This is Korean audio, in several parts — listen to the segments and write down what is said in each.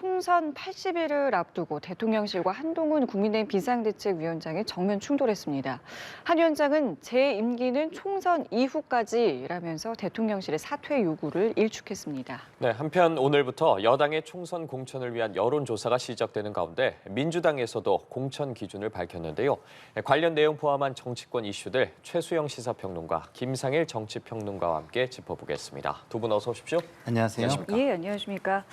총선 80일을 앞두고 대통령실과 한동훈 국민의힘 비상대책위원장이 정면 충돌했습니다. 한 위원장은 제 임기는 총선 이후까지라면서 대통령실의 사퇴 요구를 일축했습니다. 네, 한편 오늘부터 여당의 총선 공천을 위한 여론조사가 시작되는 가운데 민주당에서도 공천 기준을 밝혔는데요. 관련 내용 포함한 정치권 이슈들 최수영 시사평론가, 김상일 정치평론가와 함께 짚어보겠습니다. 두 분 어서 오십시오. 안녕하세요. 안녕하십니까? 예, 안녕하십니까.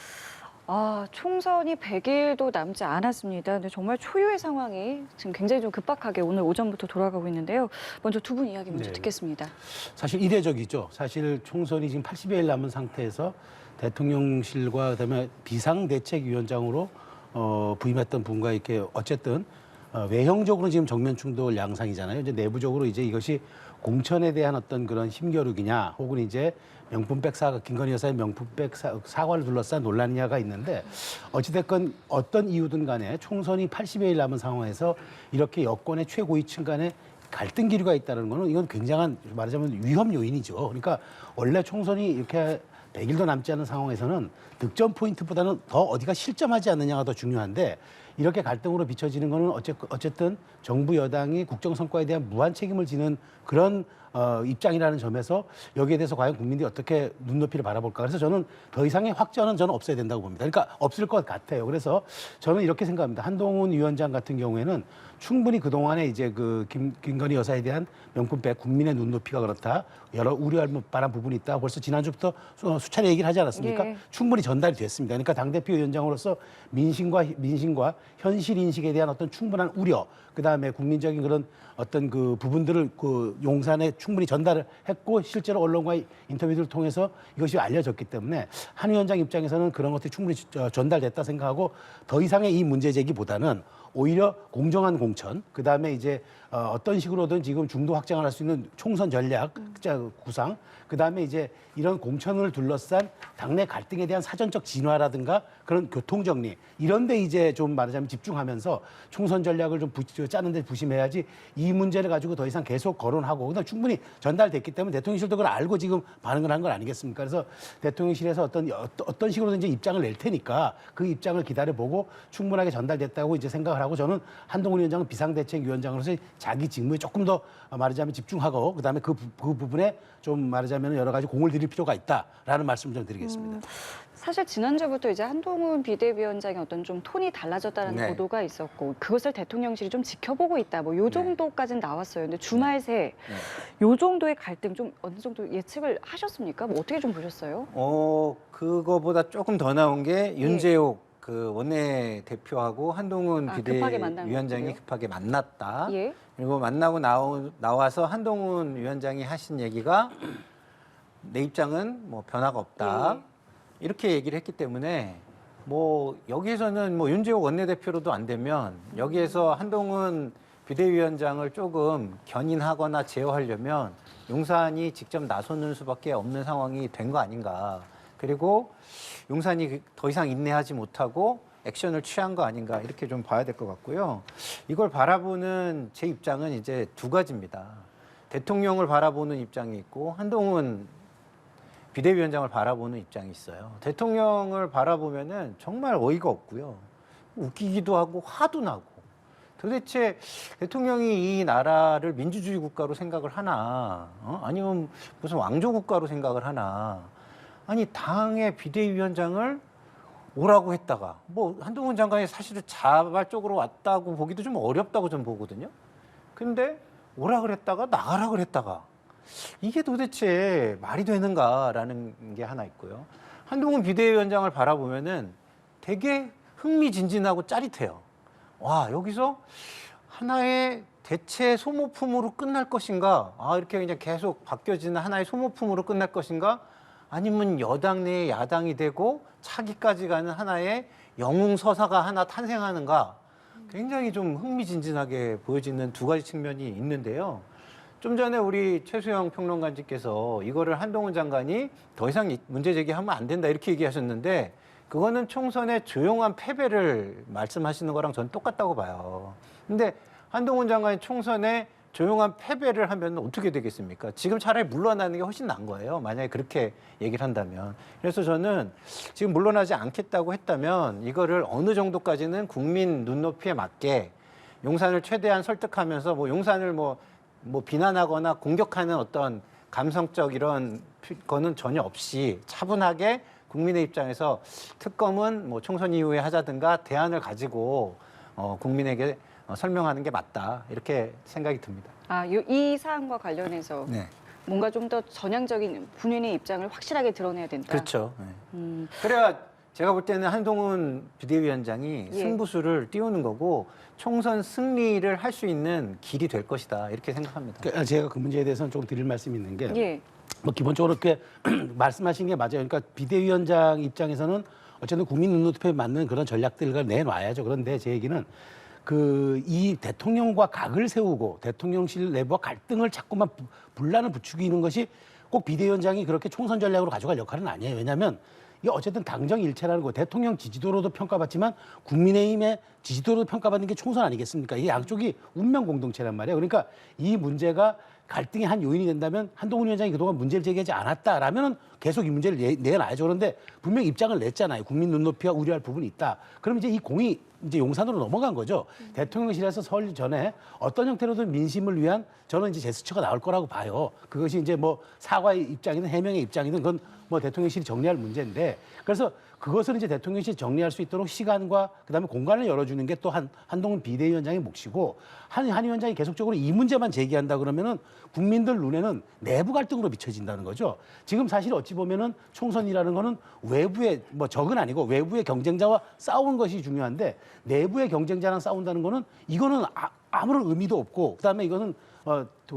총선이 100일도 남지 않았습니다. 근데 정말 초유의 상황이 지금 굉장히 좀 급박하게 오늘 오전부터 돌아가고 있는데요. 먼저 두 분 이야기 먼저 듣겠습니다. 사실 이례적이죠. 사실 총선이 지금 80여일 남은 상태에서 대통령실과 그다음에 비상대책위원장으로 부임했던 분과 이렇게 어쨌든 외형적으로 지금 정면 충돌 양상이잖아요. 이제 내부적으로 이제 이것이 공천에 대한 어떤 그런 힘겨루기냐, 혹은 이제 명품백 사과, 김건희 여사의 명품백 사과를 둘러싼 논란이냐가 있는데, 어찌됐건 어떤 이유든 간에 총선이 80여일 남은 상황에서 이렇게 여권의 최고위층 간에 갈등 기류가 있다는 거는 이건 굉장한, 말하자면 위험 요인이죠. 그러니까 원래 총선이 이렇게 100일도 남지 않은 상황에서는 득점 포인트보다는 더 어디가 실점하지 않느냐가 더 중요한데, 이렇게 갈등으로 비춰지는 거는 어쨌든 정부 여당이 국정 성과에 대한 무한 책임을 지는 그런 입장이라는 점에서 여기에 대해서 과연 국민들이 어떻게 눈높이를 바라볼까. 그래서 저는 더 이상의 확전은 저는 없어야 된다고 봅니다. 그러니까 없을 것 같아요. 그래서 저는 이렇게 생각합니다. 한동훈 위원장 같은 경우에는 충분히 그동안에 이제 김건희 여사에 대한 명품백, 국민의 눈높이가 그렇다, 여러 우려할 만한 부분이 있다. 벌써 지난주부터 수차례 얘기를 하지 않았습니까? 예. 충분히 전달이 됐습니다. 그러니까 당대표 위원장으로서 민심과 현실 인식에 대한 어떤 충분한 우려, 그다음에 국민적인 그런 어떤 그 부분들을 그 용산에 충분히 전달을 했고, 실제로 언론과의 인터뷰들을 통해서 이것이 알려졌기 때문에 한 위원장 입장에서는 그런 것들이 충분히 전달됐다 생각하고, 더 이상의 이 문제 제기보다는 오히려 공정한 공천, 그다음에 이제 어떤 식으로든 지금 중도 확장을 할 수 있는 총선 전략 구상, 그다음에 이제 이런 공천을 둘러싼 당내 갈등에 대한 사전적 진화라든가 그런 교통 정리, 이런 데 이제 좀 말하자면 집중하면서 총선 전략을 좀 짜는 데 부심해야지, 이 문제를 가지고 더 이상 계속 거론하고, 그다음 충분히 전달됐기 때문에 대통령실도 그걸 알고 지금 반응을 한 건 아니겠습니까? 그래서 대통령실에서 어떤 식으로든지 입장을 낼 테니까 그 입장을 기다려보고 충분하게 전달됐다고 이제 생각을 하고, 저는 한동훈 위원장은 비상대책위원장으로서 자기 직무에 조금 더 말하자면 집중하고, 그다음에 그 부분에 좀 말하자면 여러 가지 공을 들일 필요가 있다라는 말씀을 좀 드리겠습니다. 사실 지난주부터 이제 한동훈 비대위원장의 어떤 좀 톤이 달라졌다는 네. 보도가 있었고, 그것을 대통령실이 좀 지켜보고 있다, 뭐 요 정도까지는 나왔어요. 근데 주말 새 요 정도의 갈등 좀 어느 정도 예측을 하셨습니까? 뭐 어떻게 좀 보셨어요? 그거보다 조금 더 나온 게 윤재옥 그 원내 대표하고 한동훈 급하게 만난 비대위원장이 거군요. 급하게 만났다. 예. 그리고 만나고 나와서 한동훈 위원장이 하신 얘기가 내 입장은 뭐 변화가 없다. 예. 이렇게 얘기를 했기 때문에 뭐 여기에서는 뭐 윤재옥 원내대표로도 안 되면 여기에서 한동훈 비대위원장을 조금 견인하거나 제어하려면 용산이 직접 나서는 수밖에 없는 상황이 된 거 아닌가. 그리고 용산이 더 이상 인내하지 못하고 액션을 취한 거 아닌가, 이렇게 좀 봐야 될 것 같고요. 이걸 바라보는 제 입장은 이제 두 가지입니다. 대통령을 바라보는 입장이 있고 한동훈 비대위원장을 바라보는 입장이 있어요. 대통령을 바라보면은 정말 어이가 없고요. 웃기기도 하고 화도 나고. 도대체 대통령이 이 나라를 민주주의 국가로 생각을 하나, 아니면 무슨 왕조 국가로 생각을 하나. 아니, 당의 비대위원장을 오라고 했다가, 뭐 한동훈 장관이 사실은 자발적으로 왔다고 보기도 좀 어렵다고 좀 보거든요. 근데 오라 그랬다가 나가라 그랬다가, 이게 도대체 말이 되는가라는 게 하나 있고요. 한동훈 비대위원장을 바라보면은 되게 흥미진진하고 짜릿해요. 와, 여기서 하나의 대체 소모품으로 끝날 것인가? 이렇게 그냥 계속 바뀌어지는 하나의 소모품으로 끝날 것인가? 아니면 여당 내에 야당이 되고 차기까지 가는 하나의 영웅서사가 하나 탄생하는가? 굉장히 좀 흥미진진하게 보여지는 두 가지 측면이 있는데요. 좀 전에 우리 최수영 평론가님께서 이거를 한동훈 장관이 더 이상 문제 제기하면 안 된다, 이렇게 얘기하셨는데, 그거는 총선의 조용한 패배를 말씀하시는 거랑 전 똑같다고 봐요. 근데 한동훈 장관이 총선에 조용한 패배를 하면 어떻게 되겠습니까? 지금 차라리 물러나는 게 훨씬 나은 거예요. 만약에 그렇게 얘기를 한다면. 그래서 저는 지금 물러나지 않겠다고 했다면 이거를 어느 정도까지는 국민 눈높이에 맞게 용산을 최대한 설득하면서 뭐 용산을 뭐 비난하거나 공격하는 어떤 감성적 이런 거는 전혀 없이 차분하게 국민의 입장에서 특검은 뭐 총선 이후에 하자든가 대안을 가지고 국민에게 설명하는 게 맞다 이렇게 생각이 듭니다. 이 사안과 관련해서 네, 뭔가 좀 더 전향적인 본인의 입장을 확실하게 드러내야 된다. 그렇죠. 네. 그래야 제가 볼 때는 한동훈 비대위원장이 예. 승부수를 띄우는 거고 총선 승리를 할 수 있는 길이 될 것이다 이렇게 생각합니다. 그러니까 제가 그 문제에 대해서는 좀 드릴 말씀이 있는 게 예. 뭐 기본적으로 이렇게 말씀하신 게 맞아요. 그러니까 비대위원장 입장에서는 어쨌든 국민 눈높이에 맞는 그런 전략들을 내놔야죠. 그런데 제 얘기는 이 대통령과 각을 세우고 대통령실 내부와 갈등을 자꾸만 분란을 부추기는 것이 꼭 비대위원장이 그렇게 총선 전략으로 가져갈 역할은 아니에요. 왜냐하면 이게 어쨌든 당정 일체라는 거, 대통령 지지도로도 평가받지만 국민의힘의 지지도로도 평가받는 게 총선 아니겠습니까? 이게 양쪽이 운명 공동체란 말이에요. 그러니까 이 문제가 갈등의 한 요인이 된다면 한동훈 위원장이 그동안 문제를 제기하지 않았다라면은 계속 이 문제를 내놔야죠. 그런데 분명 입장을 냈잖아요. 국민 눈높이와 우려할 부분이 있다. 그럼 이제 이 공이 이제 용산으로 넘어간 거죠. 대통령실에서 설 전에 어떤 형태로든 민심을 위한 저는 이제 제스처가 나올 거라고 봐요. 그것이 이제 뭐 사과의 입장이든 해명의 입장이든 그건 뭐 대통령실이 정리할 문제인데 그래서 그것을 이제 대통령실이 정리할 수 있도록 시간과 그다음에 공간을 열어주는 게 또 한동훈 비대위원장의 몫이고 한 위원장이 계속적으로 이 문제만 제기한다 그러면은 국민들 눈에는 내부 갈등으로 비춰진다는 거죠. 지금 사실 어찌 보면은 총선이라는 거는 외부의 뭐 적은 아니고 외부의 경쟁자와 싸우는 것이 중요한데 내부의 경쟁자랑 싸운다는 거는 이거는 아무런 의미도 없고 그다음에 이거는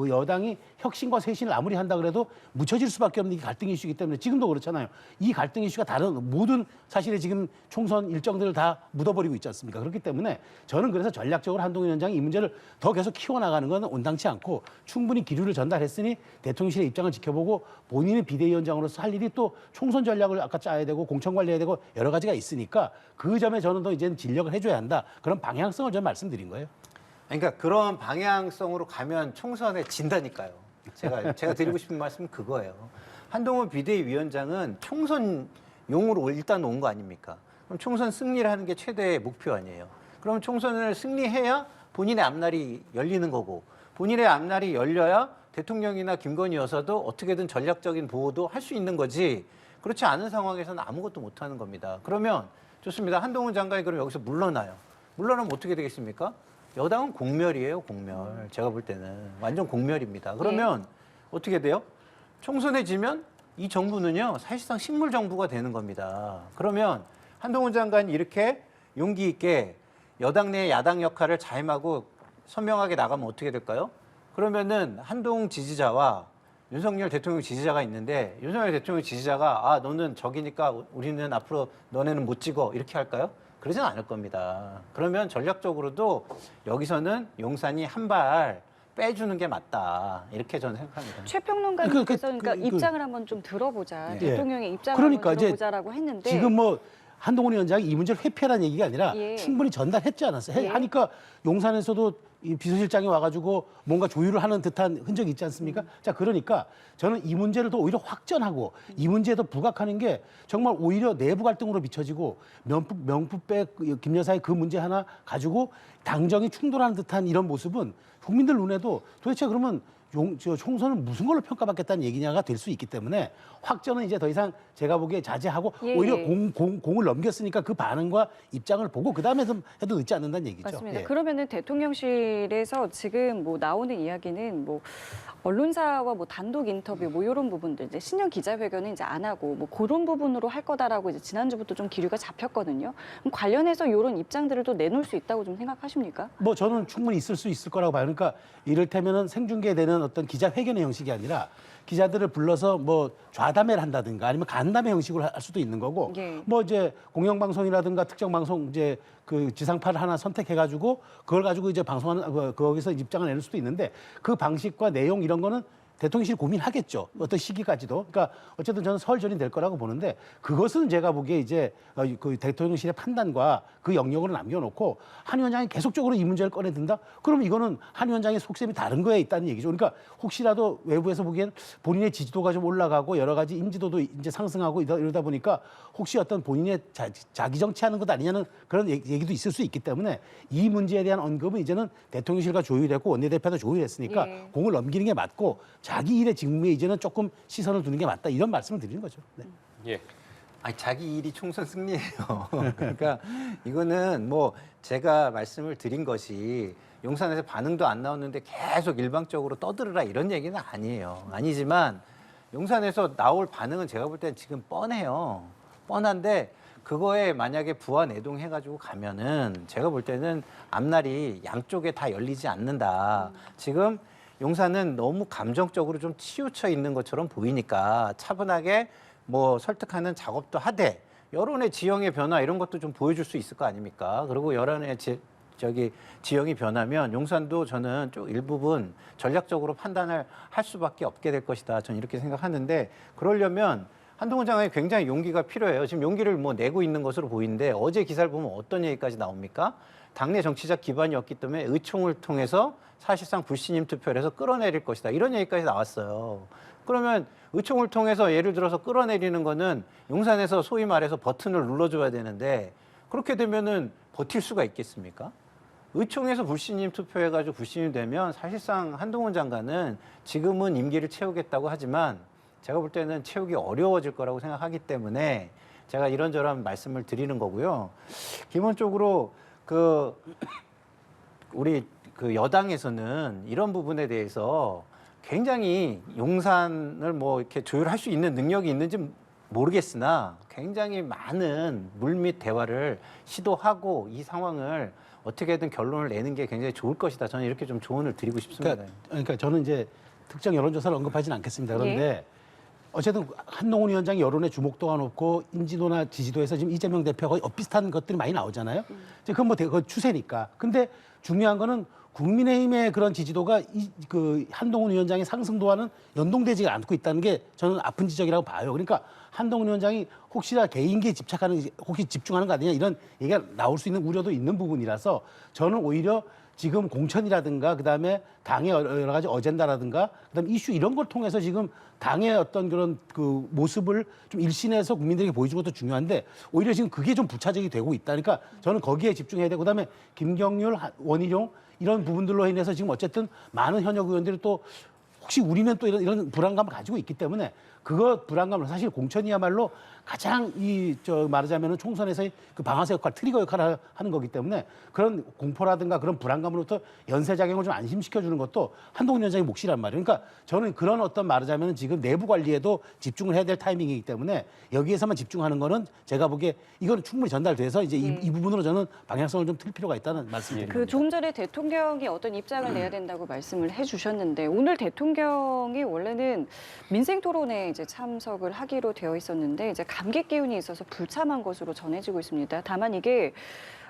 여당이 혁신과 쇄신을 아무리 한다 그래도 묻혀질 수밖에 없는 게 갈등 이슈이기 때문에 지금도 그렇잖아요. 이 갈등 이슈가 다른 모든 사실에 지금 총선 일정들을 다 묻어버리고 있지 않습니까? 그렇기 때문에 저는 그래서 전략적으로 한동훈 위원장이 이 문제를 더 계속 키워나가는 건 온당치 않고 충분히 기류를 전달했으니 대통령실의 입장을 지켜보고 본인의 비대위원장으로서 할 일이 또 총선 전략을 아까 짜야 되고 공천 관리해야 되고 여러 가지가 있으니까 그 점에 저는 더 이제는 진력을 해줘야 한다. 그런 방향성을 좀 말씀드린 거예요. 그러니까 그런 방향성으로 가면 총선에 진다니까요. 제가 드리고 싶은 말씀은 그거예요. 한동훈 비대위원장은 총선용으로 일단 온 거 아닙니까? 그럼 총선 승리를 하는 게 최대의 목표 아니에요. 그럼 총선을 승리해야 본인의 앞날이 열리는 거고 본인의 앞날이 열려야 대통령이나 김건희 여사도 어떻게든 전략적인 보호도 할 수 있는 거지 그렇지 않은 상황에서는 아무것도 못하는 겁니다. 그러면 좋습니다. 한동훈 장관이 그럼 여기서 물러나요. 물러나면 어떻게 되겠습니까? 여당은 공멸이에요, 공멸. 제가 볼 때는 완전 공멸입니다. 그러면 어떻게 돼요? 총선에 지면 이 정부는요 사실상 식물 정부가 되는 겁니다. 그러면 한동훈 장관이 이렇게 용기 있게 여당 내 야당 역할을 자임하고 선명하게 나가면 어떻게 될까요? 그러면은 한동훈 지지자와 윤석열 대통령 지지자가 있는데 윤석열 대통령 지지자가 너는 적이니까 우리는 앞으로 너네는 못 찍어 이렇게 할까요? 그러진 않을 겁니다. 그러면 전략적으로도 여기서는 용산이 한 발 빼주는 게 맞다. 이렇게 저는 생각합니다. 최 평론가님께서 그러니까 입장을 한번 좀 들어보자. 예. 대통령의 입장을 그러니까 한번 이제 들어보자라고 했는데 지금 뭐 한동훈 위원장이 이 문제를 회피하라는 얘기가 아니라 예. 충분히 전달했지 않았어요. 예. 하니까 용산에서도 이 비서실장이 와가지고 뭔가 조율을 하는 듯한 흔적이 있지 않습니까? 자, 그러니까 저는 이 문제를 더 오히려 확전하고 이 문제에 더 부각하는 게 정말 오히려 내부 갈등으로 비춰지고 명품백 김 여사의 그 문제 하나 가지고 당정이 충돌하는 듯한 이런 모습은 국민들 눈에도 도대체 그러면 총선은 무슨 걸로 평가받겠다는 얘기냐가 될 수 있기 때문에 확전은 이제 더 이상 제가 보기에 자제하고 예, 오히려 예. 공을 넘겼으니까 그 반응과 입장을 보고 그다음에 해도 늦지 않는다는 얘기죠. 맞습니다. 예. 그러면은 대통령실에서 지금 뭐 나오는 이야기는 뭐 언론사와 뭐 단독 인터뷰 뭐 이런 부분들 이제 신년 기자회견은 이제 안 하고 뭐 그런 부분으로 할 거다라고 이제 지난주부터 좀 기류가 잡혔거든요. 그럼 관련해서 이런 입장들을 또 내놓을 수 있다고 좀 생각하십니까? 뭐 저는 충분히 있을 수 있을 거라고 봐요. 그러니까 이를테면은 생중계되는 어떤 기자회견의 형식이 아니라 기자들을 불러서 뭐 좌담회를 한다든가 아니면 간담회 형식으로 할 수도 있는 거고 예. 뭐 이제 공영방송이라든가 특정 방송 이제 그 지상파를 하나 선택해가지고 그걸 가지고 이제 방송하는 거기서 입장을 내는 수도 있는데 그 방식과 내용 이런 거는 대통령실이 고민하겠죠. 어떤 시기까지도. 그러니까 어쨌든 저는 설 전이 될 거라고 보는데 그것은 제가 보기에 이제 그 대통령실의 판단과 그 영역으로 남겨놓고 한 위원장이 계속적으로 이 문제를 꺼내든다? 그럼 이거는 한 위원장의 속셈이 다른 거에 있다는 얘기죠. 그러니까 혹시라도 외부에서 보기엔 본인의 지지도가 좀 올라가고 여러 가지 인지도도 이제 상승하고 이러다 보니까 혹시 어떤 본인의 자기 정치하는 것 아니냐는 그런 얘기도 있을 수 있기 때문에 이 문제에 대한 언급은 이제는 대통령실과 조율했고 원내대표도 조율했으니까 예. 공을 넘기는 게 맞고 자기 일의 직무에 이제는 조금 시선을 두는 게 맞다 이런 말씀을 드리는 거죠. 네. 예. 아니, 자기 일이 총선 승리예요. 그러니까 이거는 뭐 제가 말씀을 드린 것이 용산에서 반응도 안 나왔는데 계속 일방적으로 떠들으라 이런 얘기는 아니에요. 아니지만 용산에서 나올 반응은 제가 볼 때는 지금 뻔해요. 뻔한데 그거에 만약에 부안해동해가지고 가면은 제가 볼 때는 앞날이 양쪽에 다 열리지 않는다. 지금 용산은 너무 감정적으로 좀 치우쳐 있는 것처럼 보이니까 차분하게 뭐 설득하는 작업도 하되 여론의 지형의 변화 이런 것도 좀 보여줄 수 있을 거 아닙니까? 그리고 여론의 지형이 변하면 용산도 저는 좀 일부분 전략적으로 판단을 할 수밖에 없게 될 것이다. 저는 이렇게 생각하는데 그러려면 한동훈 장관이 굉장히 용기가 필요해요. 지금 용기를 뭐 내고 있는 것으로 보이는데 어제 기사를 보면 어떤 얘기까지 나옵니까? 당내 정치적 기반이 없기 때문에 의총을 통해서 사실상 불신임 투표를 해서 끌어내릴 것이다. 이런 얘기까지 나왔어요. 그러면 의총을 통해서 예를 들어서 끌어내리는 거는 용산에서 소위 말해서 버튼을 눌러줘야 되는데 그렇게 되면은 버틸 수가 있겠습니까? 의총에서 불신임 투표해가지고 불신임이 되면 사실상 한동훈 장관은 지금은 임기를 채우겠다고 하지만 제가 볼 때는 채우기 어려워질 거라고 생각하기 때문에 제가 이런저런 말씀을 드리는 거고요. 기본적으로 우리 여당에서는 이런 부분에 대해서 굉장히 용산을 뭐 이렇게 조율할 수 있는 능력이 있는지 모르겠으나 굉장히 많은 물밑 대화를 시도하고 이 상황을 어떻게든 결론을 내는 게 굉장히 좋을 것이다. 저는 이렇게 좀 조언을 드리고 싶습니다. 그러니까 저는 이제 특정 여론조사를 언급하지는 않겠습니다. 그런데 어쨌든 한동훈 위원장이 여론의 주목도가 높고 인지도나 지지도에서 지금 이재명 대표가 비슷한 것들이 많이 나오잖아요. 그건 뭐 그건 추세니까. 근데 중요한 거는 국민의힘의 그런 지지도가 그 한동훈 위원장의 상승도와는 연동되지가 않고 있다는 게 저는 아픈 지적이라고 봐요. 그러니까 한동훈 위원장이 혹시나 개인기에 혹시 집중하는 거 아니냐 이런 얘기가 나올 수 있는 우려도 있는 부분이라서 저는 오히려 지금 공천이라든가 그다음에 당의 여러 가지 어젠다라든가 그다음에 이슈 이런 걸 통해서 지금 당의 어떤 그런 그 모습을 좀 일신해서 국민들에게 보여주는 것도 중요한데 오히려 지금 그게 좀 부차적이 되고 있다니까 저는 거기에 집중해야 되고 그다음에 김경률, 원희룡 이런 부분들로 인해서 지금 어쨌든 많은 현역 의원들이 또 혹시 우리는 또 이런 불안감을 가지고 있기 때문에 그거 불안감을 사실 공천이야말로 가장 말하자면은 총선에서의 그 방아쇠 역할, 트리거 역할을 하는 거기 때문에 그런 공포라든가 그런 불안감으로부터 연쇄작용을 좀 안심시켜주는 것도 한동훈 위원장의 몫이란 말이에요. 그러니까 저는 그런 어떤 말하자면은 지금 내부 관리에도 집중을 해야 될 타이밍이기 때문에 여기에서만 집중하는 거는 제가 보기에 이거는 충분히 전달돼서 이제 이 부분으로 저는 방향성을 좀 틀 필요가 있다는 말씀입니다. 그 조금 전에 대통령이 어떤 입장을 내야 된다고 말씀을 해주셨는데 오늘 대통령이 원래는 민생 토론에 이제 참석을 하기로 되어 있었는데 이제 감기 기운이 있어서 불참한 것으로 전해지고 있습니다. 다만 이게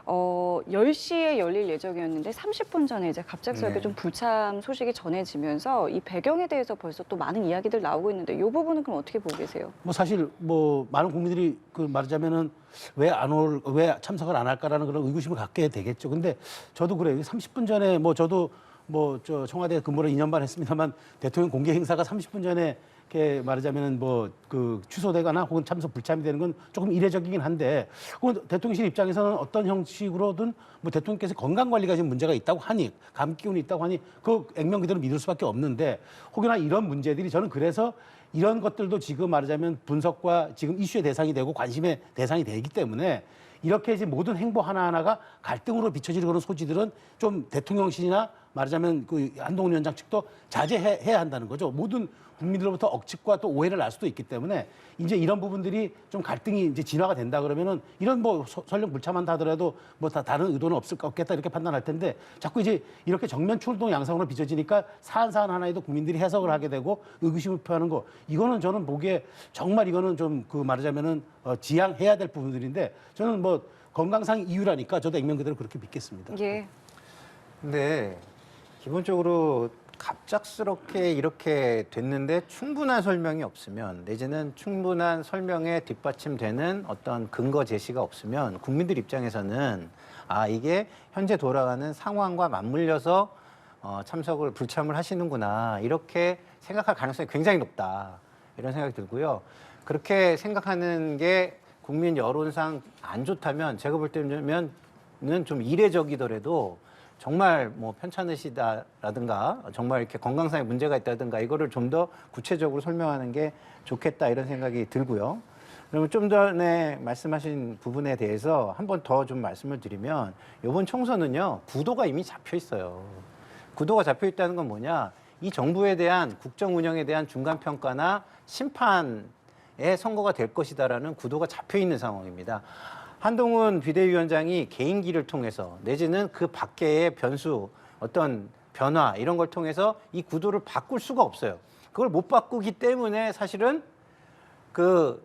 10시에 열릴 예정이었는데 30분 전에 이제 갑작스럽게 좀 불참 소식이 전해지면서 이 배경에 대해서 벌써 또 많은 이야기들 나오고 있는데 이 부분은 그럼 어떻게 보고 계세요? 뭐 사실 뭐 많은 국민들이 그 말하자면은 왜 참석을 안 할까라는 그런 의구심을 갖게 되겠죠. 근데 저도 그래요. 30분 전에 뭐 저도 저 청와대 근무를 2년 반 했습니다만 대통령 공개 행사가 30분 전에 이렇게 말하자면은 그 취소되거나 혹은 참석 불참이 되는 건 조금 이례적이긴 한데 그건 대통령실 입장에서는 어떤 형식으로든 뭐 대통령께서 건강 관리가 지금 문제가 있다고 하니 감기 기운이 있다고 하니 그 액면 그대로 믿을 수밖에 없는데 혹여나 이런 문제들이 저는 그래서 이런 것들도 지금 말하자면 분석과 지금 이슈의 대상이 되고 관심의 대상이 되기 때문에 이렇게 이제 모든 행보 하나하나가 갈등으로 비춰지는 그런 소지들은 좀 대통령실이나 말하자면 그 한동훈 위원장 측도 자제해야 한다는 거죠. 모든 국민들로부터 억측과 또 오해를 날 수도 있기 때문에 이제 이런 부분들이 좀 갈등이 이제 진화가 된다 그러면은 이런 뭐 설령 불참한다 하더라도 뭐 다 다른 의도는 없겠다 이렇게 판단할 텐데 자꾸 이제 이렇게 정면 출동 양상으로 비춰지니까 사안 하나에도 국민들이 해석을 하게 되고 의구심을 표하는 거 이거는 저는 보기에 정말 이거는 좀 그 말하자면은 지양해야 될 부분들인데 저는 뭐 건강상 이유라니까 저도 액면 그대로 그렇게 믿겠습니다. 예. 근데 기본적으로 갑작스럽게 이렇게 됐는데 충분한 설명이 없으면 내지는 충분한 설명에 뒷받침되는 어떤 근거 제시가 없으면 국민들 입장에서는 이게 현재 돌아가는 상황과 맞물려서 참석을 불참을 하시는구나 이렇게 생각할 가능성이 굉장히 높다 이런 생각이 들고요. 그렇게 생각하는 게 국민 여론상 안 좋다면 제가 볼 때는 좀 이례적이더라도 정말 뭐 편찮으시다라든가 정말 이렇게 건강상의 문제가 있다든가 이거를 좀 더 구체적으로 설명하는 게 좋겠다 이런 생각이 들고요. 그러면 좀 전에 말씀하신 부분에 대해서 한 번 더 좀 말씀을 드리면 이번 총선은요 구도가 이미 잡혀 있어요. 구도가 잡혀 있다는 건 뭐냐? 이 정부에 대한 국정 운영에 대한 중간 평가나 심판의 선거가 될 것이다라는 구도가 잡혀 있는 상황입니다. 한동훈 비대위원장이 개인기를 통해서 내지는 그 밖의 변수, 어떤 변화 이런 걸 통해서 이 구도를 바꿀 수가 없어요. 그걸 못 바꾸기 때문에 사실은 그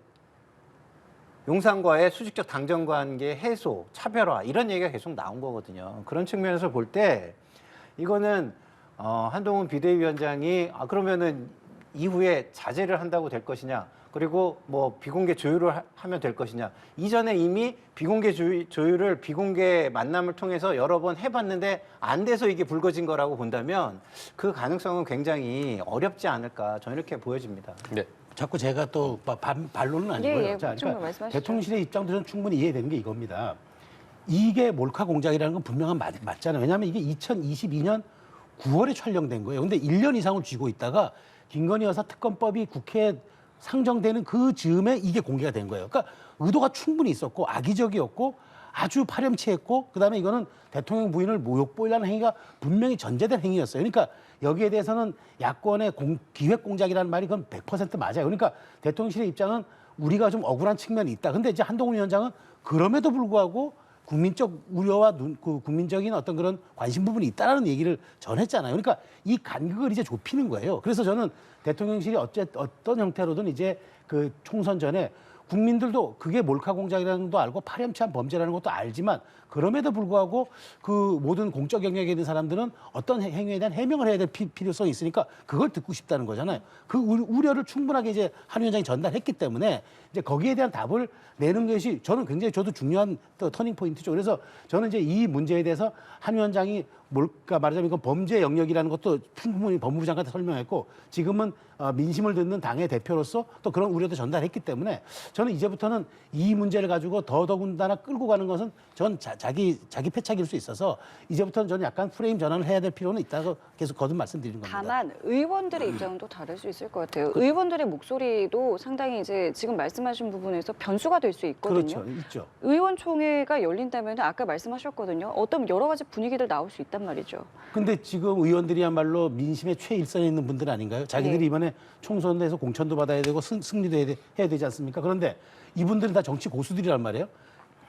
용산과의 수직적 당정관계 해소, 차별화 이런 얘기가 계속 나온 거거든요. 그런 측면에서 볼 때 이거는 한동훈 비대위원장이 그러면은 이후에 자제를 한다고 될 것이냐? 그리고 뭐 비공개 조율을 하면 될 것이냐. 이전에 이미 비공개 조율을 비공개 만남을 통해서 여러 번 해봤는데 안 돼서 이게 불거진 거라고 본다면 그 가능성은 굉장히 어렵지 않을까 저는 이렇게 보여집니다. 네. 자꾸 제가 또 반론은 아니고요. 예, 자, 충분히 말씀하시죠. 대통령실의 입장도 저는 충분히 이해되는 게 이겁니다. 이게 몰카 공작이라는 건 분명한 맞잖아요. 왜냐하면 이게 2022년 9월에 촬영된 거예요. 근데 1년 이상을 쥐고 있다가 김건희 여사 특검법이 국회에 상정되는 그 즈음에 이게 공개가 된 거예요. 그러니까 의도가 충분히 있었고 악의적이었고 아주 파렴치했고 그다음에 이거는 대통령 부인을 모욕보이라는 행위가 분명히 전제된 행위였어요. 그러니까 여기에 대해서는 야권의 기획 공작이라는 말이 그건 100% 맞아요. 그러니까 대통령실의 입장은 우리가 좀 억울한 측면이 있다. 근데 이제 한동훈 위원장은 그럼에도 불구하고 국민적 우려와 국민적인 어떤 그런 관심 부분이 있다라는 얘기를 전했잖아요. 그러니까 이 간극을 이제 좁히는 거예요. 그래서 저는 대통령실이 어떤 형태로든 이제 그 총선 전에 국민들도 그게 몰카 공작이라는 것도 알고 파렴치한 범죄라는 것도 알지만 그럼에도 불구하고 그 모든 공적 영역에 있는 사람들은 어떤 행위에 대한 해명을 해야 될 필요성이 있으니까 그걸 듣고 싶다는 거잖아요. 그 우려를 충분하게 이제 한 위원장이 전달했기 때문에 이제 거기에 대한 답을 내는 것이 저는 굉장히 저도 중요한 터닝 포인트죠. 그래서 저는 이제 이 문제에 대해서 한 위원장이 뭘까 말하자면 이건 범죄 영역이라는 것도 충분히 법무부 장관한테 설명했고 지금은 민심을 듣는 당의 대표로서 또 그런 우려도 전달했기 때문에 저는 이제부터는 이 문제를 가지고 더더군다나 끌고 가는 것은 전 자기 패착일 수 있어서 이제부터는 저는 약간 프레임 전환을 해야 될 필요는 있다고 계속 거듭 말씀드리는 겁니다. 다만 의원들의 입장은 또 다를 수 있을 것 같아요. 의원들의 목소리도 상당히 이제 지금 말씀하신 부분에서 변수가 될 수 있거든요. 그렇죠. 있죠. 의원총회가 열린다면 아까 말씀하셨거든요. 어떤 여러 가지 분위기들 나올 수 있단 말이죠. 근데 지금 의원들이야말로 민심의 최일선에 있는 분들 아닌가요? 자기들이 네. 이번에 총선에서 공천도 받아야 되고 승리도 해야 되지 않습니까? 그런데 이분들은 다 정치 고수들이란 말이에요.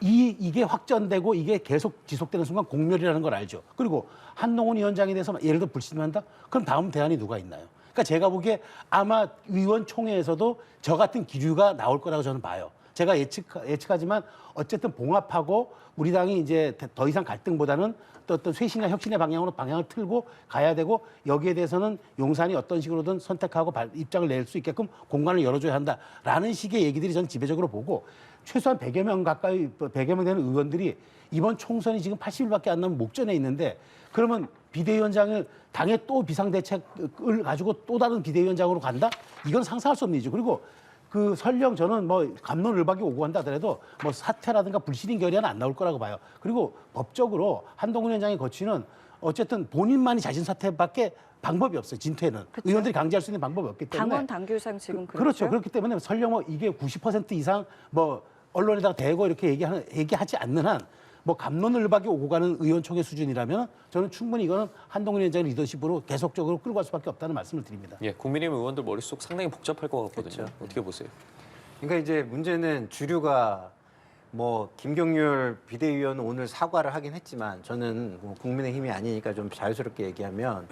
이게 확전되고 이게 계속 지속되는 순간 공멸이라는 걸 알죠. 그리고 한동훈 위원장에 대해서 예를 들어 불신한다? 그럼 다음 대안이 누가 있나요? 그러니까 제가 보기에 아마 의원총회에서도 저 같은 기류가 나올 거라고 저는 봐요. 제가 예측하지만 어쨌든 봉합하고 우리 당이 이제 더 이상 갈등보다는 또 어떤 쇄신과 혁신의 방향을 틀고 가야 되고 여기에 대해서는 용산이 어떤 식으로든 선택하고 입장을 낼 수 있게끔 공간을 열어줘야 한다라는 식의 얘기들이 전 지배적으로 보고 최소한 100여 명 가까이 100여 명 되는 의원들이 이번 총선이 지금 80일밖에 안 남은 목전에 있는데 그러면 비대위원장을 당의 또 비상대책을 가지고 또 다른 비대위원장으로 간다? 이건 상상할 수 없는 일이죠. 그리고 그 설령 저는 뭐 갑론을박이 오고 한다 하더라도 뭐 사퇴라든가 불신임 결의안은 안 나올 거라고 봐요. 그리고 법적으로 한동훈 위원장이 거치는 어쨌든 본인만이 자진 사퇴밖에 방법이 없어요. 진퇴는. 그쵸? 의원들이 강제할 수 있는 방법이 없기 때문에. 당원 당규상 지금 그렇죠. 그렇기 때문에 설령 뭐 이게 90% 이상 뭐 언론에다가 대고 이렇게 얘기하지 않는 한 뭐 갑론을박이 오고 가는 의원총회 수준이라면 저는 충분히 이거는 한동훈 위원장의 리더십으로 계속적으로 끌고 갈 수밖에 없다는 말씀을 드립니다. 예, 국민의힘 의원들 머릿속 상당히 복잡할 것 같거든요. 그렇죠. 어떻게 보세요? 그러니까 이제 문제는 주류가 뭐 김경률 비대위원은 오늘 사과를 하긴 했지만 저는 뭐 국민의힘이 아니니까 좀 자유스럽게 얘기하면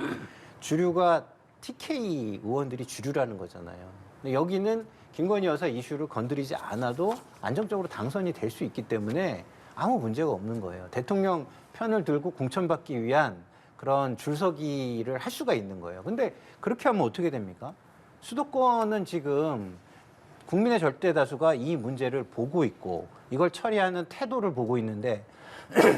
주류가 TK 의원들이 주류라는 거잖아요. 근데 여기는 김건희 여사 이슈를 건드리지 않아도 안정적으로 당선이 될 수 있기 때문에 아무 문제가 없는 거예요. 대통령 편을 들고 공천받기 위한 그런 줄서기를 할 수가 있는 거예요. 근데 그렇게 하면 어떻게 됩니까? 수도권은 지금 국민의 절대 다수가 이 문제를 보고 있고 이걸 처리하는 태도를 보고 있는데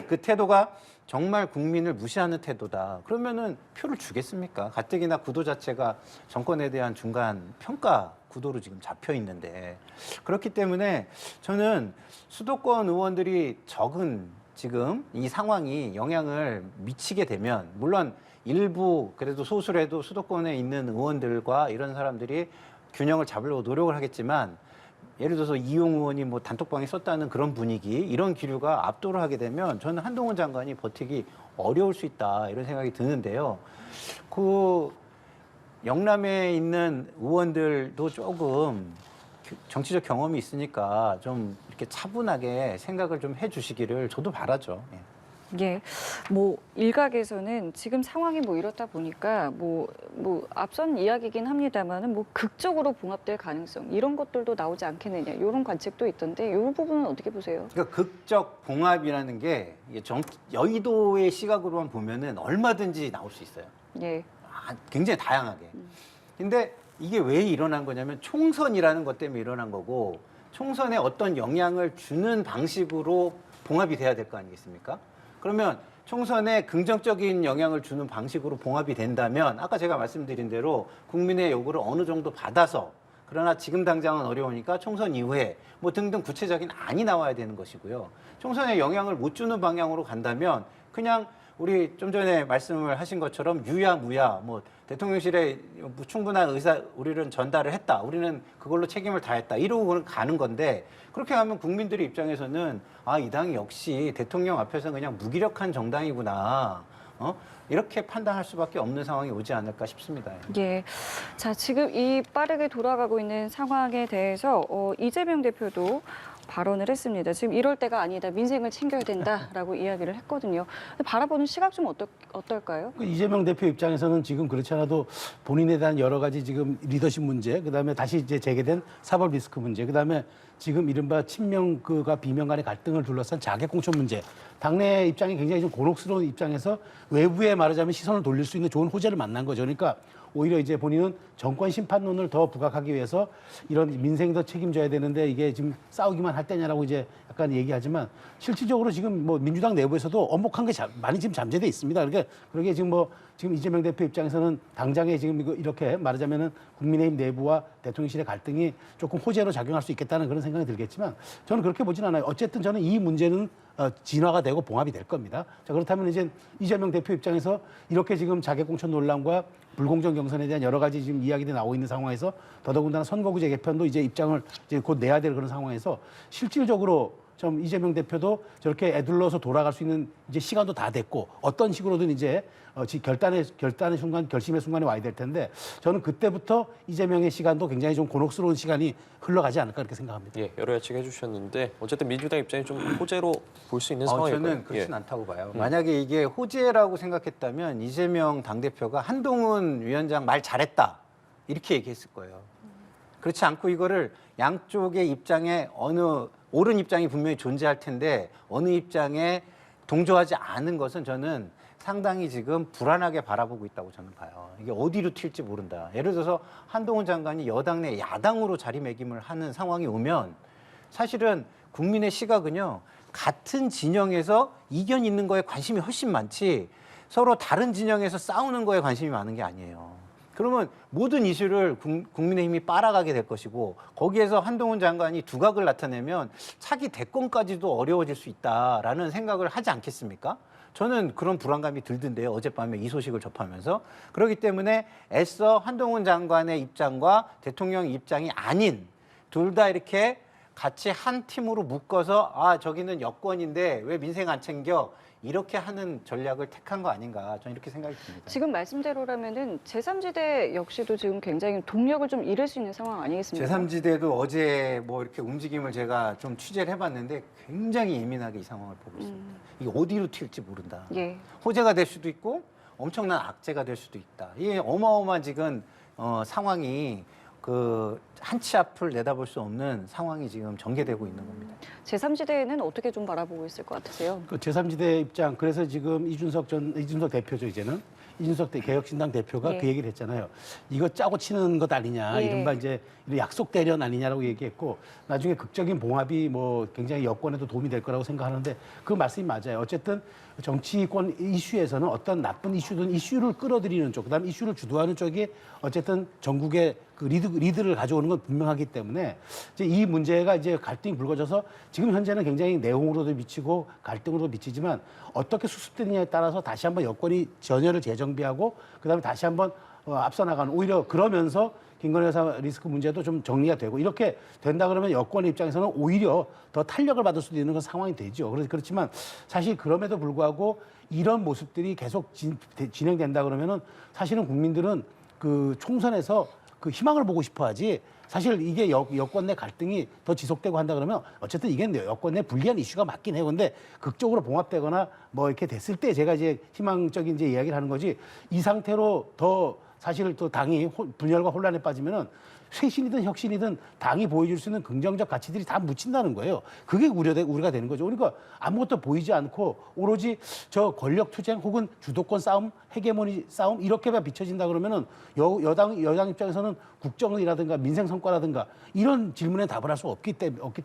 그 태도가 정말 국민을 무시하는 태도다. 그러면은 표를 주겠습니까? 가뜩이나 구도 자체가 정권에 대한 중간 평가 구도로 지금 잡혀 있는데 그렇기 때문에 저는 수도권 의원들이 적은 지금 이 상황이 영향을 미치게 되면 물론 일부 그래도 소수라도 수도권에 있는 의원들과 이런 사람들이 균형을 잡으려고 노력을 하겠지만 예를 들어서 이용 의원이 뭐 단톡방에 썼다는 그런 분위기 이런 기류가 압도를 하게 되면 저는 한동훈 장관이 버티기 어려울 수 있다 이런 생각이 드는데요. 그 영남에 있는 의원들도 조금 정치적 경험이 있으니까 좀 이렇게 차분하게 생각을 좀 해주시기를 저도 바라죠. 예. 예, 뭐 일각에서는 지금 상황이 뭐 이렇다 보니까 뭐 앞선 이야기긴 합니다만은 뭐 극적으로 봉합될 가능성 이런 것들도 나오지 않겠느냐 이런 관측도 있던데 이 부분은 어떻게 보세요? 그러니까 극적 봉합이라는 게 이게 여의도의 시각으로만 보면은 얼마든지 나올 수 있어요. 예, 굉장히 다양하게. 근데 이게 왜 일어난 거냐면 총선이라는 것 때문에 일어난 거고 총선에 어떤 영향을 주는 방식으로 봉합이 돼야 될 거 아니겠습니까? 그러면 총선에 긍정적인 영향을 주는 방식으로 봉합이 된다면 아까 제가 말씀드린 대로 국민의 요구를 어느 정도 받아서 그러나 지금 당장은 어려우니까 총선 이후에 뭐 등등 구체적인 안이 나와야 되는 것이고요. 총선에 영향을 못 주는 방향으로 간다면 그냥 우리 좀 전에 말씀을 하신 것처럼 유야무야 뭐 대통령실에 충분한 의사 우리는 전달을 했다. 우리는 그걸로 책임을 다했다. 이러고 가는 건데 그렇게 하면 국민들의 입장에서는 아, 이 당이 역시 대통령 앞에서 그냥 무기력한 정당이구나. 이렇게 판단할 수밖에 없는 상황이 오지 않을까 싶습니다. 예. 자, 지금 이 빠르게 돌아가고 있는 상황에 대해서 이재명 대표도 발언을 했습니다. 지금 이럴 때가 아니다. 민생을 챙겨야 된다라고 이야기를 했거든요. 근데 바라보는 시각 좀 어떨까요? 이재명 대표 입장에서는 지금 그렇지 않아도 본인에 대한 여러 가지 지금 리더십 문제, 그다음에 다시 이제 재개된 사법 리스크 문제, 그다음에 지금 이른바 친명과 비명 간의 갈등을 둘러싼 자객 공천 문제, 당내 입장이 굉장히 좀 곤혹스러운 입장에서 외부에 말하자면 시선을 돌릴 수 있는 좋은 호재를 만난 거죠. 그러니까 오히려 이제 본인은 정권 심판론을 더 부각하기 위해서 이런 민생이 더 책임져야 되는데 이게 지금 싸우기만 할 때냐라고 이제 약간 얘기하지만 실질적으로 지금 뭐 민주당 내부에서도 엄혹한 게 많이 지금 잠재돼 있습니다. 그러니까 그러게 지금 이재명 대표 입장에서는 당장에 지금 이렇게 말하자면은 국민의힘 내부와 대통령실의 갈등이 조금 호재로 작용할 수 있겠다는 그런 생각이 들겠지만 저는 그렇게 보진 않아요. 어쨌든 저는 이 문제는 진화가 되고 봉합이 될 겁니다. 자, 그렇다면 이제 이재명 대표 입장에서 이렇게 지금 자객공천 논란과 불공정 경선에 대한 여러 가지 지금 이야기들이 나오고 있는 상황에서 더더군다나 선거구제 개편도 이제 입장을 이제 곧 내야 될 그런 상황에서 실질적으로 좀 이재명 대표도 저렇게 애둘러서 돌아갈 수 있는 이제 시간도 다 됐고 어떤 식으로든 이제 결단의 순간, 결심의 순간이 와야 될 텐데 저는 그때부터 이재명의 시간도 굉장히 좀 곤혹스러운 시간이 흘러가지 않을까 그렇게 생각합니다. 예, 여러 예측 해주셨는데 어쨌든 민주당 입장이 좀 호재로 볼 수 있는 상황일까요? 저는 그렇진 않다고 봐요. 만약에 이게 호재라고 생각했다면 이재명 당대표가 한동훈 위원장 말 잘했다 이렇게 얘기했을 거예요. 그렇지 않고 이거를 양쪽의 입장에 옳은 입장이 분명히 존재할 텐데 어느 입장에 동조하지 않은 것은 저는 상당히 지금 불안하게 바라보고 있다고 저는 봐요. 이게 어디로 튈지 모른다. 예를 들어서 한동훈 장관이 여당 내 야당으로 자리매김을 하는 상황이 오면 사실은 국민의 시각은요. 같은 진영에서 이견 있는 거에 관심이 훨씬 많지 서로 다른 진영에서 싸우는 거에 관심이 많은 게 아니에요. 그러면 모든 이슈를 국민의힘이 빨아가게 될 것이고 거기에서 한동훈 장관이 두각을 나타내면 차기 대권까지도 어려워질 수 있다라는 생각을 하지 않겠습니까? 저는 그런 불안감이 들던데요. 어젯밤에 이 소식을 접하면서. 그렇기 때문에 애써 한동훈 장관의 입장과 대통령 입장이 아닌 둘 다 이렇게 같이 한 팀으로 묶어서 아 저기는 여권인데 왜 민생 안 챙겨? 이렇게 하는 전략을 택한 거 아닌가 저는 이렇게 생각이 듭니다. 지금 말씀대로라면은 제3지대 역시도 지금 굉장히 동력을 좀 잃을 수 있는 상황 아니겠습니까? 제3지대도 어제 뭐 이렇게 움직임을 제가 좀 취재를 해봤는데 굉장히 예민하게 이 상황을 보고 있습니다. 이게 어디로 튈지 모른다. 예. 호재가 될 수도 있고 엄청난 악재가 될 수도 있다. 이게 어마어마한 지금 상황이 한 치 앞을 내다볼 수 없는 상황이 지금 전개되고 있는 겁니다. 제3지대는 어떻게 좀 바라보고 있을 것 같으세요? 그 제3지대 입장, 그래서 지금 이준석 대표죠, 이제는. 이준석 개혁신당 대표가 예. 그 얘기를 했잖아요. 이거 짜고 치는 것 아니냐, 예. 이른바 이제 약속 대련 아니냐라고 얘기했고, 나중에 극적인 봉합이 뭐 굉장히 여권에도 도움이 될 거라고 생각하는데 그 말씀이 맞아요. 어쨌든 정치권 이슈에서는 어떤 나쁜 이슈든 이슈를 끌어들이는 쪽, 그다음에 이슈를 주도하는 쪽이 어쨌든 전국의 그 리드를 가져오는 건 분명하기 때문에 이제 이 문제가 이제 갈등이 불거져서 지금 현재는 굉장히 내용으로도 미치고 갈등으로도 미치지만 어떻게 수습되느냐에 따라서 다시 한번 여권이 전열을 재정비하고 그다음에 다시 한번 앞서 나가는, 오히려 그러면서 김건희 여사 리스크 문제도 좀 정리가 되고 이렇게 된다 그러면 여권의 입장에서는 오히려 더 탄력을 받을 수도 있는 그런 상황이 되죠. 그렇지만 사실 그럼에도 불구하고 이런 모습들이 계속 진행된다 그러면은 사실은 국민들은 그 총선에서 그 희망을 보고 싶어 하지, 사실 이게 여권 내 갈등이 더 지속되고 한다 그러면 어쨌든 이게 여권 내 불리한 이슈가 맞긴 해요. 근데 극적으로 봉합되거나 뭐 이렇게 됐을 때 제가 이제 희망적인 이제 이야기를 하는 거지, 이 상태로 더 사실 또 당이 분열과 혼란에 빠지면은 쇄신이든 혁신이든 당이 보여줄 수 있는 긍정적 가치들이 다 묻힌다는 거예요. 그게 우려가 되는 거죠. 그러니까 아무것도 보이지 않고 오로지 저 권력 투쟁 혹은 주도권 싸움, 헤게모니 싸움 이렇게만 비춰진다 그러면은 여당 입장에서는 국정이라든가 민생 성과라든가 이런 질문에 답을 할 수 없기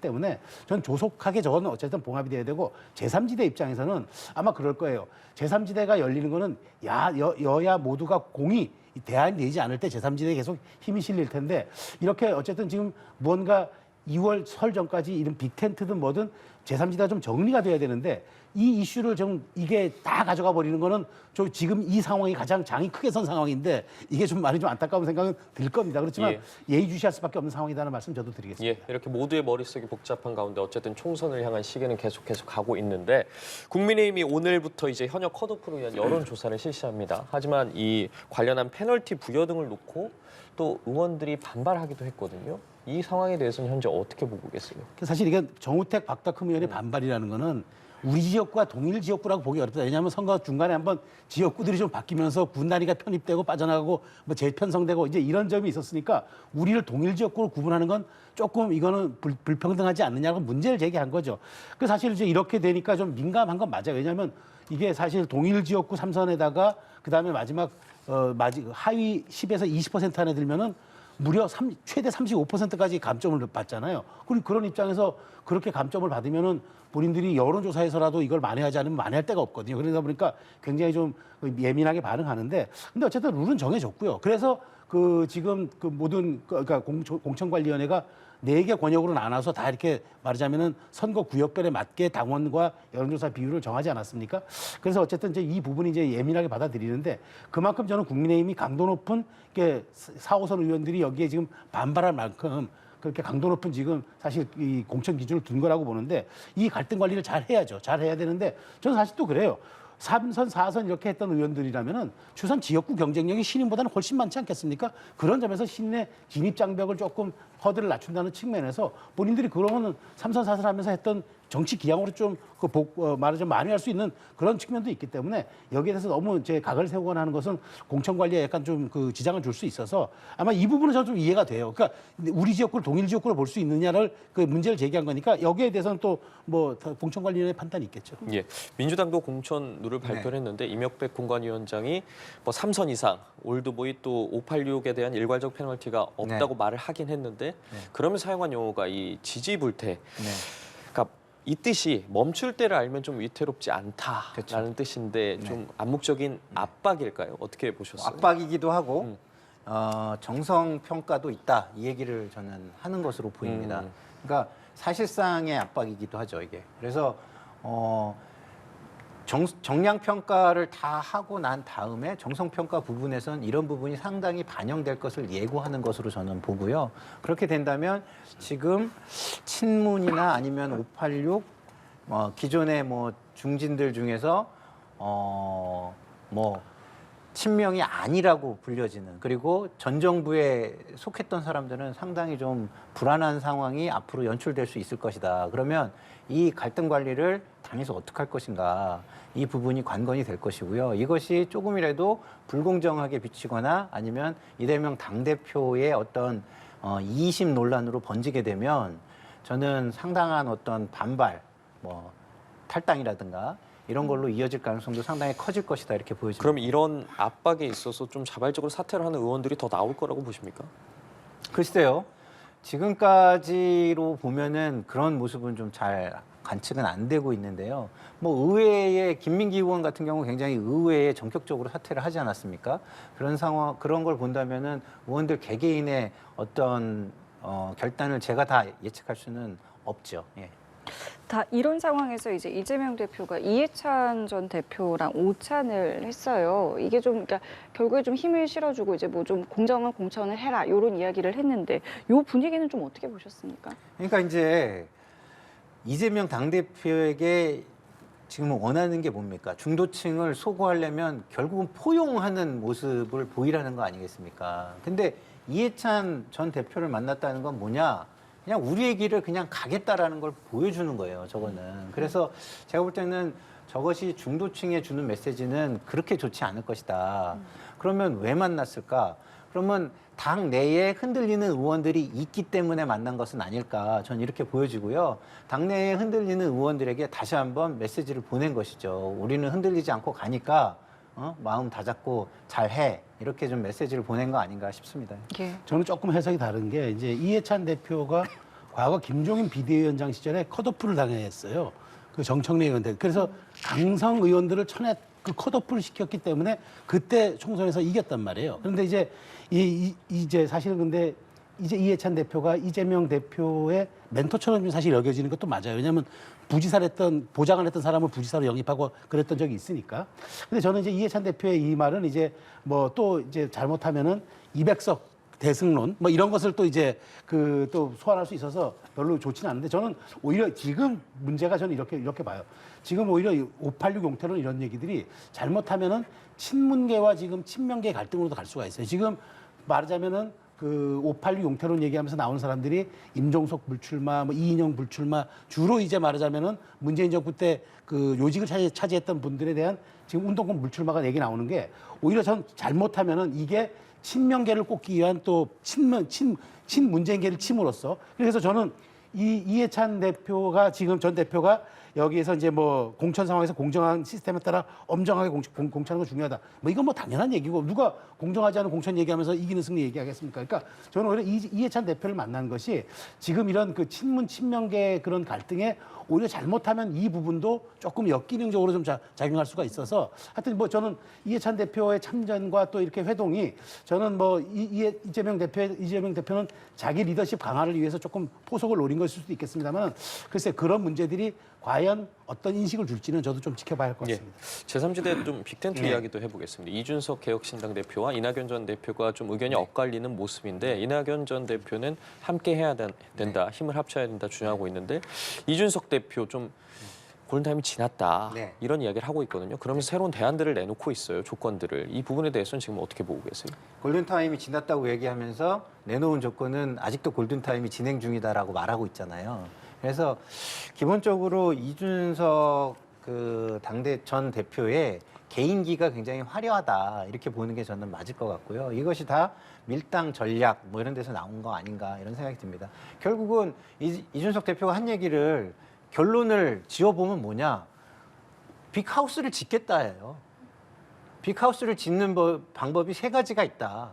때문에 전 조속하게 저거는 어쨌든 봉합이 돼야 되고, 제3지대 입장에서는 아마 그럴 거예요. 제3지대가 열리는 거는 여야 모두가 공이 대안이 되지 않을 때 제3지대에 계속 힘이 실릴 텐데, 이렇게 어쨌든 지금 무언가 2월 설 전까지 이런 빅텐트든 뭐든 제3지대가 좀 정리가 돼야 되는데, 이 이슈를 좀 이게 다 가져가 버리는 거는 저 지금 이 상황이 가장 장이 크게 선 상황인데 이게 좀 많이 좀 안타까운 생각은 들 겁니다. 그렇지만 예의주시할 수밖에 없는 상황이라는 말씀 저도 드리겠습니다. 예, 이렇게 모두의 머릿속이 복잡한 가운데 어쨌든 총선을 향한 시기는 계속 가고 있는데, 국민의힘이 오늘부터 이제 현역 컷오프를 위한 여론조사를 실시합니다. 하지만 이 관련한 페널티 부여 등을 놓고 또 의원들이 반발하기도 했거든요. 이 상황에 대해서는 현재 어떻게 보고 계세요? 사실 이게 정우택 박덕흠 의원의 반발이라는 거는 우리 지역구와 동일 지역구라고 보기 어렵다. 왜냐하면 선거 중간에 한번 지역구들이 좀 바뀌면서 군단위가 편입되고 빠져나가고 뭐 재편성되고 이제 이런 점이 있었으니까 우리를 동일 지역구로 구분하는 건 조금 이거는 불평등하지 않느냐고 문제를 제기한 거죠. 그 사실 이제 이렇게 되니까 좀 민감한 건 맞아요. 왜냐하면 이게 사실 동일 지역구 3선에다가 그다음에 마지막 하위 10에서 20% 안에 들면은 무려 최대 35%까지 감점을 받잖아요. 그런 입장에서 그렇게 감점을 받으면은 본인들이 여론조사에서라도 이걸 만회하지 않으면 만회할 데가 없거든요. 그러다 보니까 굉장히 좀 예민하게 반응하는데, 근데 어쨌든 룰은 정해졌고요. 그래서 그 지금 그 모든 그러니까 공천관리위원회가 4개 권역으로 나눠서 다 이렇게 말하자면은 선거 구역별에 맞게 당원과 여론조사 비율을 정하지 않았습니까? 그래서 어쨌든 이제 이 부분이 이제 예민하게 받아들이는데, 그만큼 저는 국민의힘이 강도 높은 4, 5선 의원들이 여기에 지금 반발할 만큼 그렇게 강도 높은 지금 사실 이 공천 기준을 둔 거라고 보는데, 이 갈등 관리를 잘 해야죠. 잘 해야 되는데, 저는 사실 또 그래요. 3선, 4선 이렇게 했던 의원들이라면은 추선 지역구 경쟁력이 신인보다는 훨씬 많지 않겠습니까? 그런 점에서 신내 진입 장벽을 조금 허들을 낮춘다는 측면에서 본인들이 그러면은 3선, 4선 하면서 했던 정치 기양으로 좀 말하자면 만회할 수 있는 그런 측면도 있기 때문에 여기에 대해서 너무 이제 각을 세우거나 하는 것은 공천 관리에 약간 좀 그 지장을 줄 수 있어서 아마 이 부분은 저는 좀 이해가 돼요. 그러니까 우리 지역구를 동일 지역구로 볼 수 있느냐를 그 문제를 제기한 거니까 여기에 대해서는 또 뭐 공천 관리의 판단이 있겠죠. 예, 민주당도 공천 룰을 발표를 했는데 이명백 공관위원장이 뭐 3선 이상, 올드보이 또 586에 대한 일괄적 페널티가 없다고 말을 하긴 했는데 그러면 사용한 용어가 이 지지불태. 그러니까 이 뜻이 멈출 때를 알면 좀 위태롭지 않다라는 뜻인데 좀 암묵적인 압박일까요? 어떻게 보셨어요? 압박이기도 하고 정성 평가도 있다, 이 얘기를 저는 하는 것으로 보입니다. 그러니까 사실상의 압박이기도 하죠, 이게. 그래서 정량 평가를 다 하고 난 다음에 정성 평가 부분에선 이런 부분이 상당히 반영될 것을 예고하는 것으로 저는 보고요. 그렇게 된다면 지금 친문이나 아니면 586 기존의 뭐 중진들 중에서 뭐 친명이 아니라고 불려지는, 그리고 전 정부에 속했던 사람들은 상당히 좀 불안한 상황이 앞으로 연출될 수 있을 것이다. 그러면 이 갈등 관리를 당에서 어떻게 할 것인가, 이 부분이 관건이 될 것이고요. 이것이 조금이라도 불공정하게 비치거나 아니면 이재명 당대표의 어떤 이심 논란으로 번지게 되면 저는 상당한 어떤 반발, 뭐 탈당이라든가 이런 걸로 이어질 가능성도 상당히 커질 것이다 이렇게 보여집니다. 그럼 이런 압박에 있어서 좀 자발적으로 사퇴를 하는 의원들이 더 나올 거라고 보십니까? 글쎄요. 지금까지로 보면은 그런 모습은 좀 잘 관측은 안 되고 있는데요. 뭐 의회의 김민기 의원 같은 경우 굉장히 의회에 전격적으로 사퇴를 하지 않았습니까? 그런 상황, 그런 걸 본다면은 의원들 개개인의 어떤 결단을 제가 다 예측할 수는 없죠. 예. 다 이런 상황에서 이제 이재명 대표가 이해찬 전 대표랑 오찬을 했어요. 이게 좀 그러니까 결국에 좀 힘을 실어주고 이제 뭐 좀 공정한 공천을 해라 이런 이야기를 했는데 요 분위기는 좀 어떻게 보셨습니까? 그러니까 이제 이재명 당대표에게 지금 원하는 게 뭡니까? 중도층을 소구하려면 결국은 포용하는 모습을 보이라는 거 아니겠습니까? 근데 이해찬 전 대표를 만났다는 건 뭐냐? 그냥 우리의 길을 그냥 가겠다라는 걸 보여주는 거예요, 저거는. 그래서 제가 볼 때는 저것이 중도층에 주는 메시지는 그렇게 좋지 않을 것이다. 그러면 왜 만났을까? 그러면 당 내에 흔들리는 의원들이 있기 때문에 만난 것은 아닐까. 저는 이렇게 보여지고요. 당내에 흔들리는 의원들에게 다시 한번 메시지를 보낸 것이죠. 우리는 흔들리지 않고 가니까 마음 다잡고 잘해. 이렇게 좀 메시지를 보낸 거 아닌가 싶습니다. 예. 저는 조금 해석이 다른 게 이제 이해찬 대표가 과거 김종인 비대위원장 시절에 컷오프를 당했어요. 그 정청래 의원들. 그래서 강성 의원들을 천에 그 컷오프를 시켰기 때문에 그때 총선에서 이겼단 말이에요. 그런데 이제 이제 사실은 근데 이제 이해찬 대표가 이재명 대표의 멘토처럼 사실 여겨지는 것도 맞아요. 왜냐하면 부지사를 했던 보좌관 했던 사람을 부지사로 영입하고 그랬던 적이 있으니까. 근데 저는 이제 이해찬 대표의 이 말은 이제 뭐 또 이제 잘못하면은 200석 대승론 뭐 이런 것을 또 이제 그 또 소환할 수 있어서 별로 좋지는 않은데 저는 오히려 지금 문제가 저는 이렇게 봐요. 지금 오히려 586 용태론 이런 얘기들이 잘못하면은 친문계와 지금 친명계 갈등으로도 갈 수가 있어요. 지금 말하자면은 그 586 용태론 얘기하면서 나오는 사람들이 임종석 불출마, 뭐 이인영 불출마 주로 이제 말하자면은 문재인 정부 때 그 요직을 차지했던 분들에 대한 지금 운동권 불출마가 얘기 나오는 게 오히려 전 잘못하면은 이게 친명계를 꼽기 위한 또 친문재인계를 침으로써 그래서 저는 이해찬 대표가 지금 전 대표가 여기에서 이제 뭐 공천 상황에서 공정한 시스템에 따라 엄정하게 공천하는 거 중요하다. 뭐 이건 뭐 당연한 얘기고 누가 공정하지 않은 공천 얘기하면서 이기는 승리 얘기하겠습니까? 그러니까 저는 오히려 이해찬 대표를 만난 것이 지금 이런 그 친명계 그런 갈등에 오히려 잘못하면 이 부분도 조금 역기능적으로 좀 작용할 수가 있어서 하여튼 뭐 저는 이해찬 대표의 참전과 또 이렇게 회동이 저는 뭐 이재명 대표는 자기 리더십 강화를 위해서 조금 포석을 노린 것일 수도 있겠습니다만 글쎄 그런 문제들이 과연 어떤 인식을 줄지는 저도 좀 지켜봐야 할 것 같습니다. 제3지대 좀 빅텐트 이야기도 해보겠습니다. 이준석 개혁신당 대표와 이낙연 전 대표가 좀 의견이 엇갈리는 모습인데 이낙연 전 대표는 함께 해야 된다, 힘을 합쳐야 된다 주장하고 있는데 이준석 대표 좀 골든타임이 지났다 네. 이런 이야기를 하고 있거든요. 그러면서 새로운 대안들을 내놓고 있어요. 조건들을. 이 부분에 대해서는 지금 어떻게 보고 계세요? 골든타임이 지났다고 얘기하면서 내놓은 조건은 아직도 골든타임이 진행 중이다라고 말하고 있잖아요. 그래서 기본적으로 이준석 그 당대 전 대표의 개인기가 굉장히 화려하다 이렇게 보는 게 저는 맞을 것 같고요. 이것이 다 밀당 전략 뭐 이런 데서 나온 거 아닌가 이런 생각이 듭니다. 결국은 이준석 대표가 한 얘기를 결론을 지어보면 뭐냐? 빅하우스를 짓겠다예요. 빅하우스를 짓는 방법이 세 가지가 있다.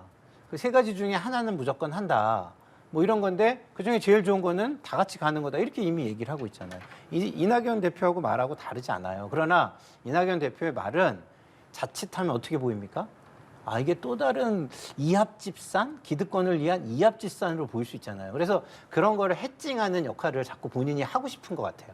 그 세 가지 중에 하나는 무조건 한다. 뭐 이런 건데 그중에 제일 좋은 거는 다 같이 가는 거다. 이렇게 이미 얘기를 하고 있잖아요. 이낙연 대표하고 말하고 다르지 않아요. 그러나 이낙연 대표의 말은 자칫하면 어떻게 보입니까? 아, 이게 또 다른 이합집산? 기득권을 위한 이합집산으로 보일 수 있잖아요. 그래서 그런 거를 해칭하는 역할을 자꾸 본인이 하고 싶은 것 같아요.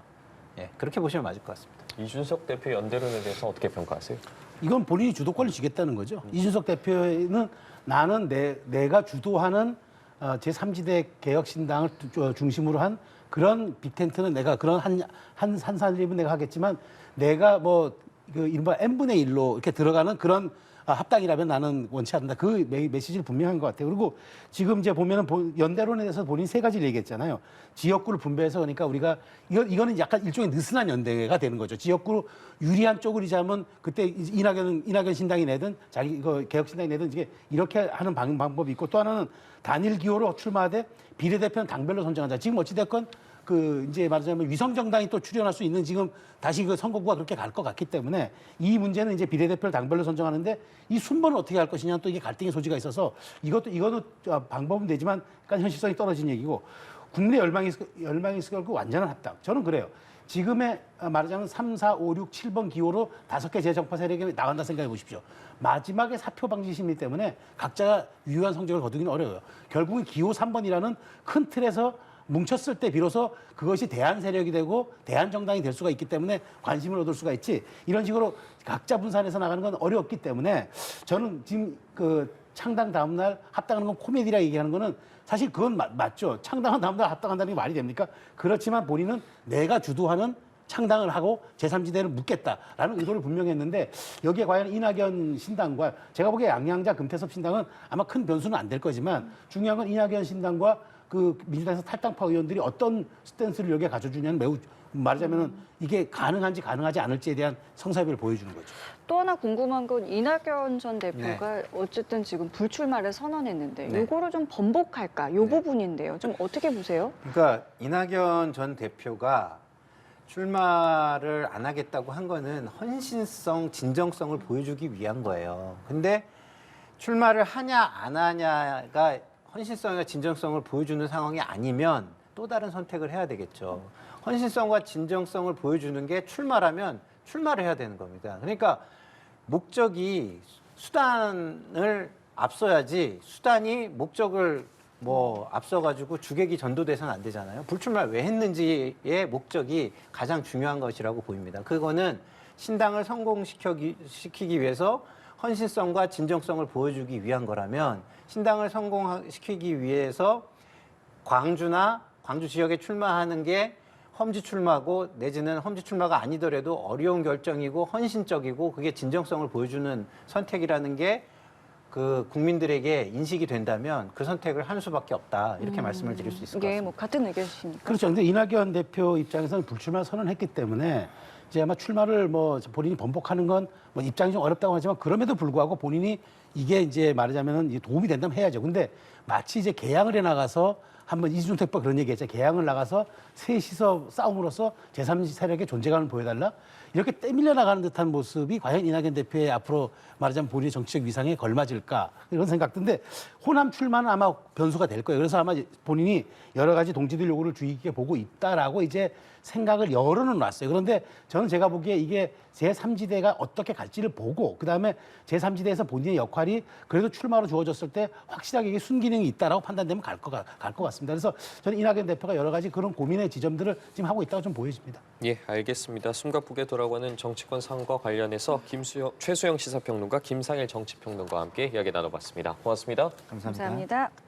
예, 그렇게 보시면 맞을 것 같습니다. 이준석 대표 연대론에 대해서 어떻게 평가하세요? 이건 본인이 주도권을 쥐겠다는 거죠. 이준석 대표는 나는 내가 주도하는 제3지대 개혁신당을 중심으로 한 그런 빅텐트는 내가 그런 한 산림은 내가 하겠지만 내가 뭐 그 이른바 n분의 1로 이렇게 들어가는 그런 합당이라면 나는 원치 않는다. 그 메시지를 분명한 것 같아요. 그리고 지금 이제 보면은 연대론에 대해서 본인이 세 가지를 얘기했잖아요. 지역구를 분배해서 그러니까 우리가 이거는 약간 일종의 느슨한 연대가 되는 거죠. 지역구 유리한 쪽을 이자면 그때 이낙연 신당이 내든 자기 이거 개혁 신당이 내든 이게 이렇게 하는 방법이 있고 또 하나는 단일 기호로 출마하되 비례대표는 당별로 선정한다. 지금 어찌됐건 그 이제 말하자면 위성 정당이 또 출연할 수 있는 지금 다시 그 선거구가 그렇게 갈 것 같기 때문에 이 문제는 이제 비례대표를 당별로 선정하는데 이 순번을 어떻게 할 것이냐 또 이게 갈등의 소지가 있어서 이거도 방법은 되지만 약간 현실성이 떨어진 얘기고 국민의 열망이 있을 거고 완전한 합당. 저는 그래요. 지금의 말하자면 3, 4, 5, 6, 7번 기호로 5개 재정파 세력이 나간다 생각해 보십시오. 마지막에 사표 방지 심리 때문에 각자가 유효한 성적을 거두기는 어려워요. 결국은 기호 3번이라는 큰 틀에서 뭉쳤을 때 비로소 그것이 대한 세력이 되고 대한 정당이 될 수가 있기 때문에 관심을 얻을 수가 있지 이런 식으로 각자 분산해서 나가는 건 어렵기 때문에 저는 지금 그 창당 다음 날 합당하는 건 코미디라 얘기하는 거는 사실 그건 맞죠. 창당한 다음 날 합당한다는 게 말이 됩니까? 그렇지만 본인은 내가 주도하는 창당을 하고 제3지대를 묻겠다라는 의도를 분명히 했는데 여기에 과연 이낙연 신당과 제가 보기에 양양자 금태섭 신당은 아마 큰 변수는 안 될 거지만 중요한 건 이낙연 신당과 그 민주당에서 탈당파 의원들이 어떤 스탠스를 여기에 가져주냐는 매우 말하자면은 이게 가능한지 가능하지 않을지에 대한 성사비를 보여주는 거죠. 또 하나 궁금한 건 이낙연 전 대표가 어쨌든 지금 불출마를 선언했는데 네. 이거를 좀 번복할까? 이 부분인데요. 좀 어떻게 보세요? 그러니까 이낙연 전 대표가 출마를 안 하겠다고 한 거는 헌신성, 진정성을 보여주기 위한 거예요. 근데 출마를 하냐 안 하냐가 헌신성과 진정성을 보여주는 상황이 아니면 또 다른 선택을 해야 되겠죠. 헌신성과 진정성을 보여주는 게 출마라면 출마를 해야 되는 겁니다. 그러니까 목적이 수단을 앞서야지 수단이 목적을 뭐 앞서가지고 주객이 전도돼서는 안 되잖아요. 불출마를 왜 했는지의 목적이 가장 중요한 것이라고 보입니다. 그거는 신당을 성공시키기 위해서 헌신성과 진정성을 보여주기 위한 거라면 신당을 성공시키기 위해서 광주 지역에 출마하는 게 험지 출마고 내지는 험지 출마가 아니더라도 어려운 결정이고 헌신적이고 그게 진정성을 보여주는 선택이라는 게 그 국민들에게 인식이 된다면 그 선택을 할 수밖에 없다. 이렇게 말씀을 드릴 수 있을 것 이게 같습니다. 뭐 같은 의견이십니까? 그렇죠. 근데 이낙연 대표 입장에서는 불출마 선언했기 때문에 이제 아마 출마를 뭐 본인이 번복하는 건 뭐 입장이 좀 어렵다고 하지만 그럼에도 불구하고 본인이 이게 이제 말하자면은 이제 도움이 된다면 해야죠. 근데 마치 이제 개항을 해 나가서 한번 이준택과 그런 얘기했죠. 개항을 나가서 셋이서 싸움으로써 제3지 세력의 존재감을 보여달라. 이렇게 떼밀려 나가는 듯한 모습이 과연 이낙연 대표의 앞으로 말하자면 본인의 정치적 위상에 걸맞을까 이런 생각인데 호남 출마는 아마 변수가 될 거예요. 그래서 아마 본인이 여러 가지 동지들 요구를 주의 깊게 보고 있다라고 이제 생각을 열어는 놨어요. 그런데 저는 제가 보기에 이게 제3지대가 어떻게 갈지를 보고 그다음에 제3지대에서 본인의 역할이 그래도 출마로 주어졌을 때 확실하게 이게 순기능이 있다라고 판단되면 갈 것 같습니다. 그래서 저는 이낙연 대표가 여러 가지 그런 고민의 지점들을 지금 하고 있다고 좀 보여집니다. 예, 알겠습니다. 숨가쁘게 돌아가는 정치권 상황과 관련해서 최수영 시사평론가, 김상일 정치평론가와 함께 이야기 나눠봤습니다. 고맙습니다. 감사합니다. 감사합니다.